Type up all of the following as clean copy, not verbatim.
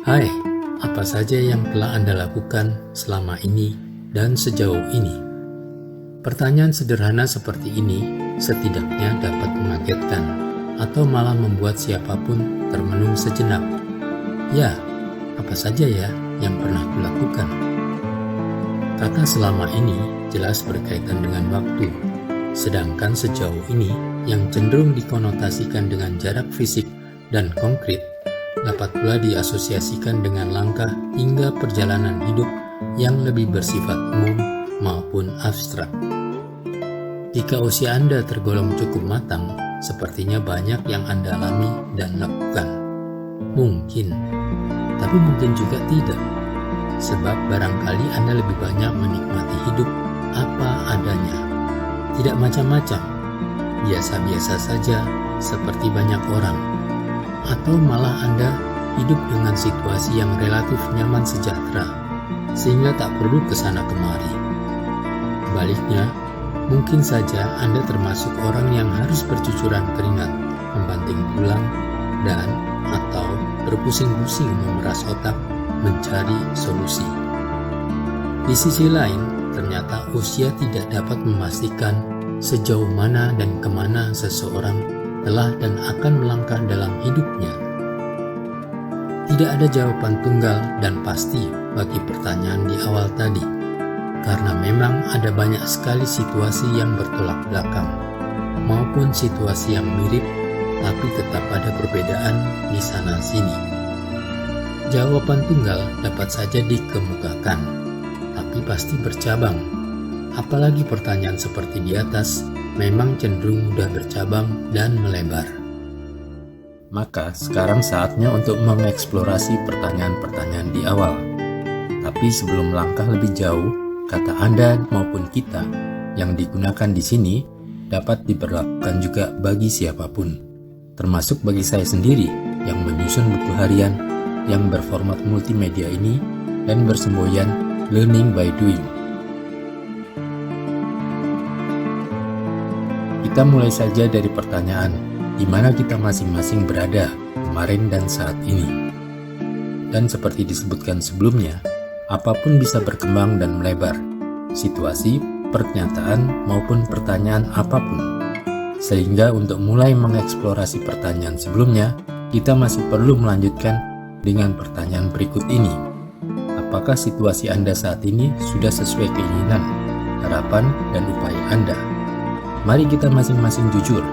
Hai, apa saja yang telah Anda lakukan selama ini dan sejauh ini? Pertanyaan sederhana seperti ini setidaknya dapat mengagetkan atau malah membuat siapapun termenung sejenak. Ya, apa saja ya yang pernah kulakukan? Kata selama ini jelas berkaitan dengan waktu, sedangkan sejauh ini yang cenderung dikonotasikan dengan jarak fisik dan konkret dapat pula diasosiasikan dengan langkah hingga perjalanan hidup yang lebih bersifat umum maupun abstrak. Jika usia Anda tergolong cukup matang, sepertinya banyak yang Anda alami dan lakukan. Mungkin, tapi mungkin juga tidak. Sebab barangkali Anda lebih banyak menikmati hidup apa adanya. Tidak macam-macam, biasa-biasa saja seperti banyak orang. Atau malah Anda hidup dengan situasi yang relatif nyaman sejahtera, sehingga tak perlu kesana kemari. Baliknya, mungkin saja Anda termasuk orang yang harus bercucuran keringat, membanting tulang, dan atau berpusing-pusing memeras otak mencari solusi. Di sisi lain, ternyata usia tidak dapat memastikan sejauh mana dan kemana seseorang telah dan akan melangkah dalam hidupnya. Tidak ada jawaban tunggal dan pasti bagi pertanyaan di awal tadi, karena memang ada banyak sekali situasi yang bertolak belakang, maupun situasi yang mirip tapi tetap ada perbedaan di sana-sini. Jawaban tunggal dapat saja dikemukakan, tapi pasti bercabang. Apalagi pertanyaan seperti di atas memang cenderung mudah bercabang dan melebar. Maka sekarang saatnya untuk mengeksplorasi pertanyaan-pertanyaan di awal. Tapi sebelum melangkah lebih jauh, kata Anda maupun kita yang digunakan di sini dapat diberlakukan juga bagi siapapun, termasuk bagi saya sendiri yang menyusun buku harian yang berformat multimedia ini dan bersemboyan learning by doing. Kita mulai saja dari pertanyaan, di mana kita masing-masing berada kemarin dan saat ini. Dan seperti disebutkan sebelumnya, apapun bisa berkembang dan melebar, situasi, pernyataan, maupun pertanyaan apapun. Sehingga untuk mulai mengeksplorasi pertanyaan sebelumnya, kita masih perlu melanjutkan dengan pertanyaan berikut ini. Apakah situasi Anda saat ini sudah sesuai keinginan, harapan, dan upaya Anda? Mari kita masing-masing jujur,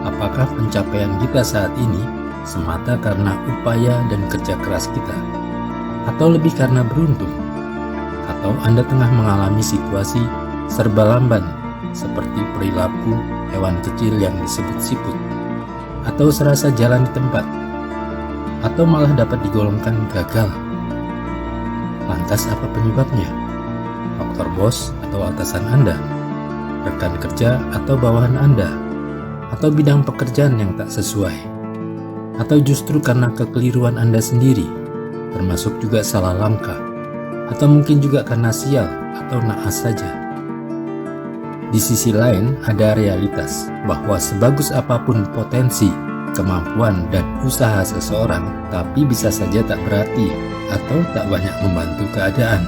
apakah pencapaian kita saat ini semata karena upaya dan kerja keras kita? Atau lebih karena beruntung? Atau Anda tengah mengalami situasi serba lamban, seperti perilaku hewan kecil yang disebut siput? Atau serasa jalan di tempat? Atau malah dapat digolongkan gagal? Lantas apa penyebabnya? Faktor bos atau atasan Anda? Rekan kerja atau bawahan Anda? Atau bidang pekerjaan yang tak sesuai? Atau justru karena kekeliruan Anda sendiri, termasuk juga salah langkah? Atau mungkin juga karena sial atau naas saja? Di sisi lain, ada realitas bahwa sebagus apapun potensi, kemampuan dan usaha seseorang, tapi bisa saja tak berarti atau tak banyak membantu keadaan.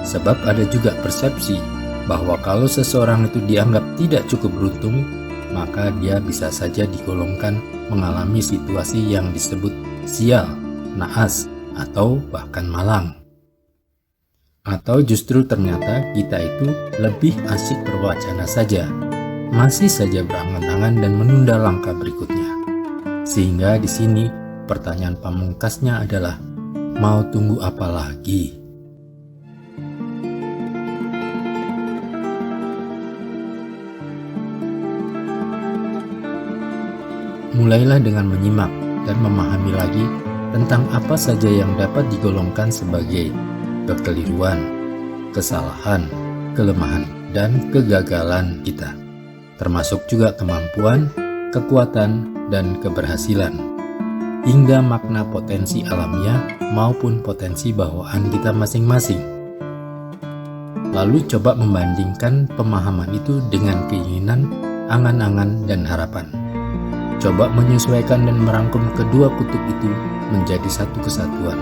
Sebab ada juga persepsi bahwa kalau seseorang itu dianggap tidak cukup beruntung, maka dia bisa saja digolongkan mengalami situasi yang disebut sial, naas, atau bahkan malang. Atau justru ternyata kita itu lebih asik berwacana saja, masih saja berangan-angan dan menunda langkah berikutnya. Sehingga di sini pertanyaan pamungkasnya adalah, mau tunggu apa lagi? Mulailah dengan menyimak dan memahami lagi tentang apa saja yang dapat digolongkan sebagai kekeliruan, kesalahan, kelemahan, dan kegagalan kita, termasuk juga kemampuan, kekuatan, dan keberhasilan, hingga makna potensi alamiah maupun potensi bawaan kita masing-masing. Lalu coba membandingkan pemahaman itu dengan keinginan, angan-angan, dan harapan. Coba menyesuaikan dan merangkum kedua kutub itu menjadi satu kesatuan.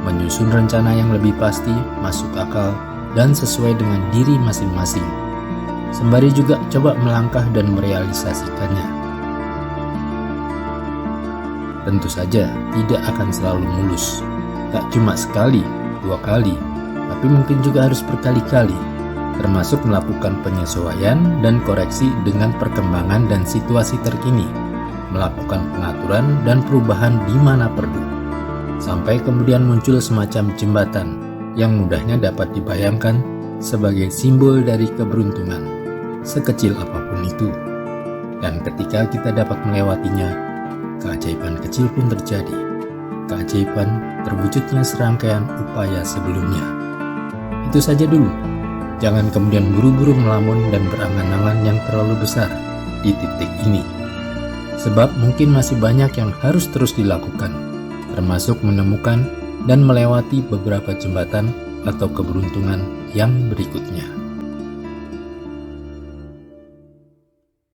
menyusun rencana yang lebih pasti, masuk akal, dan sesuai dengan diri masing-masing. Sembari juga coba melangkah dan merealisasikannya. Tentu saja tidak akan selalu mulus, tak cuma sekali, 2 kali, tapi mungkin juga harus berkali-kali, termasuk melakukan penyesuaian dan koreksi dengan perkembangan dan situasi terkini, melakukan pengaturan dan perubahan di mana perlu, sampai kemudian muncul semacam jembatan yang mudahnya dapat dibayangkan sebagai simbol dari keberuntungan, sekecil apapun itu. Dan ketika kita dapat melewatinya, keajaiban kecil pun terjadi. Keajaiban terwujudnya serangkaian upaya sebelumnya. Itu saja dulu. Jangan kemudian buru-buru melamun dan berangan-angan yang terlalu besar di titik ini. Sebab mungkin masih banyak yang harus terus dilakukan, termasuk menemukan dan melewati beberapa jembatan atau keberuntungan yang berikutnya.